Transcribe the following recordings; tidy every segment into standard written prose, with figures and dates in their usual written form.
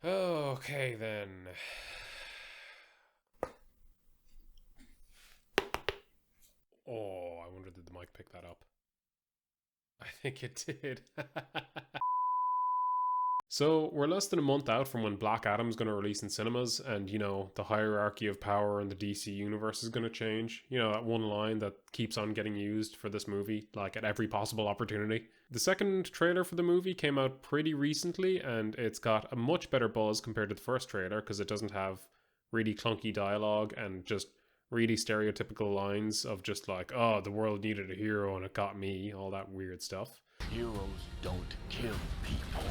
Okay, then. Oh, I wonder did the mic pick that up? I think it did. So, we're less than a month out from when Black Adam's going to release in cinemas, and the hierarchy of power in the DC universe is going to change. That one line that keeps on getting used for this movie, like at every possible opportunity. The second trailer for the movie came out pretty recently, and it's got a much better buzz compared to the first trailer because it doesn't have really clunky dialogue and just really stereotypical lines of just like, oh, the world needed a hero and it got me, all that weird stuff. Heroes don't kill people.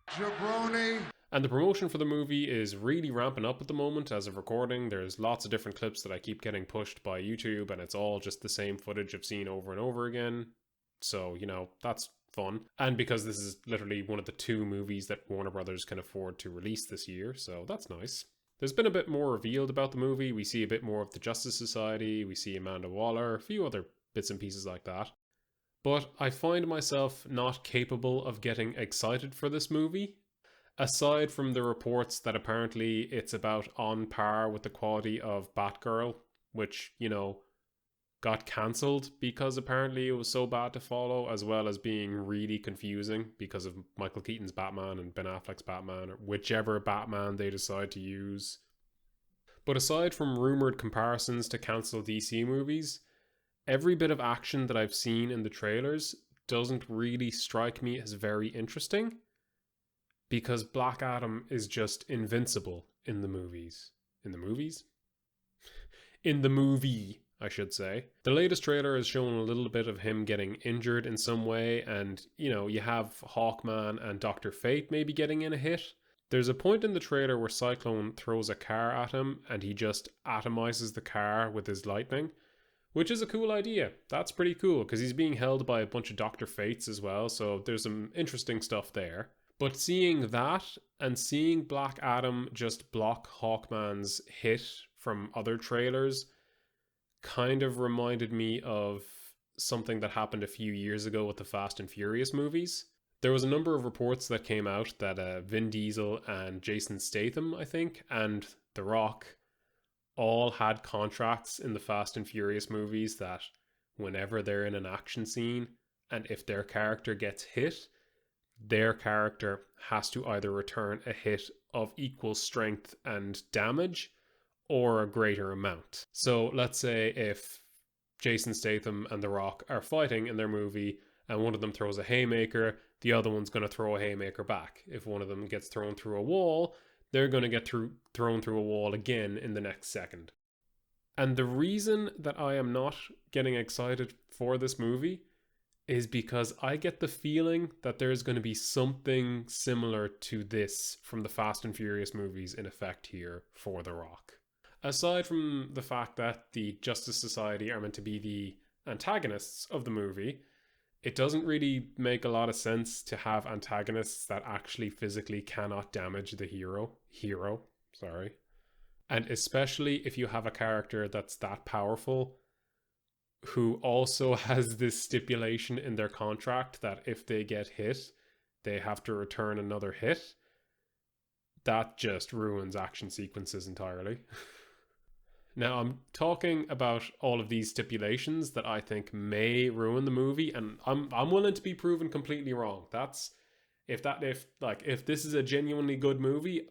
Jabroni. And the promotion for the movie is really ramping up at the moment as of recording. There's lots of different clips that I keep getting pushed by YouTube, and it's all just the same footage I've seen over and over again. So, that's fun. And because this is literally one of the two movies that Warner Brothers can afford to release this year, so that's nice. There's been a bit more revealed about the movie. We see a bit more of the Justice Society, we see Amanda Waller, a few other bits and pieces like that. But I find myself not capable of getting excited for this movie. Aside from the reports that apparently it's about on par with the quality of Batgirl, which, got cancelled because apparently it was so bad to follow, as well as being really confusing because of Michael Keaton's Batman and Ben Affleck's Batman, or whichever Batman they decide to use. But aside from rumoured comparisons to cancelled DC movies, every bit of action that I've seen in the trailers doesn't really strike me as very interesting, because Black Adam is just invincible in the movies. In the movies? In the movie, I should say. The latest trailer has shown a little bit of him getting injured in some way, and, you have Hawkman and Dr. Fate maybe getting in a hit. There's a point in the trailer where Cyclone throws a car at him, and he just atomizes the car with his lightning, which is a cool idea. That's pretty cool, because he's being held by a bunch of Dr. Fates as well, so there's some interesting stuff there. But seeing that, and seeing Black Adam just block Hawkman's hit from other trailers, kind of reminded me of something that happened a few years ago with the Fast and Furious movies. There was a number of reports that came out that Vin Diesel and Jason Statham, I think, and The Rock all had contracts in the Fast and Furious movies that whenever they're in an action scene and if their character gets hit, their character has to either return a hit of equal strength and damage or a greater amount. So let's say if Jason Statham and The Rock are fighting in their movie and one of them throws a haymaker, the other one's going to throw a haymaker back. If one of them gets thrown through a wall, they're going to get thrown through a wall again in the next second. And the reason that I am not getting excited for this movie is because I get the feeling that there's going to be something similar to this from the Fast and Furious movies in effect here for The Rock. Aside from the fact that the Justice Society are meant to be the antagonists of the movie, it doesn't really make a lot of sense to have antagonists that actually physically cannot damage the hero. And especially if you have a character that's that powerful, who also has this stipulation in their contract that if they get hit, they have to return another hit. That just ruins action sequences entirely. Now, I'm talking about all of these stipulations that I think may ruin the movie, and I'm willing to be proven completely wrong. If this is a genuinely good movie,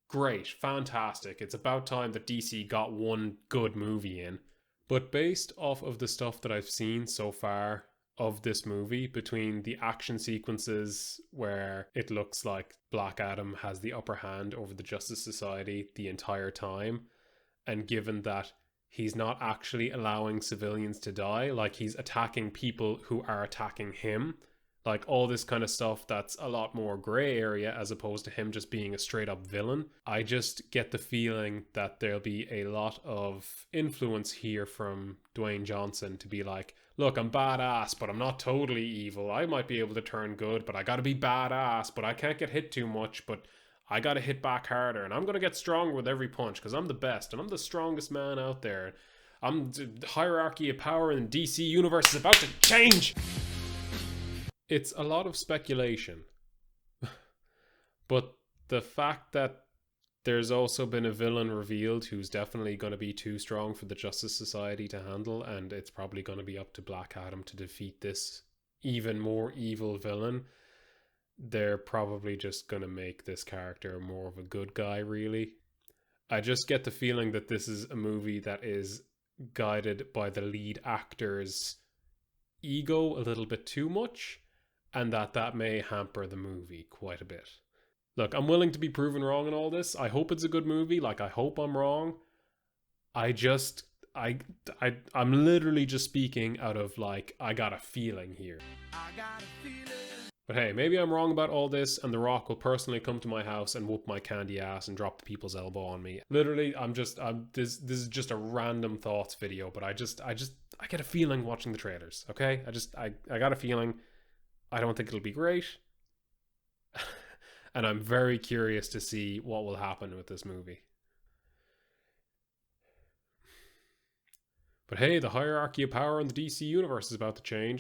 great, fantastic. It's about time that DC got one good movie in. But based off of the stuff that I've seen so far of this movie, between the action sequences where it looks like Black Adam has the upper hand over the Justice Society the entire time, and given that he's not actually allowing civilians to die, like he's attacking people who are attacking him, like all this kind of stuff that's a lot more gray area as opposed to him just being a straight up villain, I just get the feeling that there'll be a lot of influence here from Dwayne Johnson to be like, look, I'm badass, but I'm not totally evil. I might be able to turn good, but I gotta be badass, but I can't get hit too much, but I gotta hit back harder, and I'm gonna get stronger with every punch because I'm the best and I'm the strongest man out there. The hierarchy of power in the DC universe is about to change. It's a lot of speculation, But the fact that there's also been a villain revealed who's definitely going to be too strong for the Justice Society to handle, and it's probably going to be up to Black Adam to defeat this even more evil villain. They're probably just going to make this character more of a good guy, really. I just get the feeling that this is a movie that is guided by the lead actor's ego a little bit too much, and that may hamper the movie quite a bit. Look, I'm willing to be proven wrong in all this. I hope it's a good movie. Like, I hope I'm wrong. I'm literally just speaking out of, like, I got a feeling here. But hey, maybe I'm wrong about all this, and The Rock will personally come to my house and whoop my candy ass and drop the people's elbow on me. Literally, this is just a random thoughts video, but I get a feeling watching the trailers, okay? I got a feeling. I don't think it'll be great. And I'm very curious to see what will happen with this movie. But hey, the hierarchy of power in the DC universe is about to change.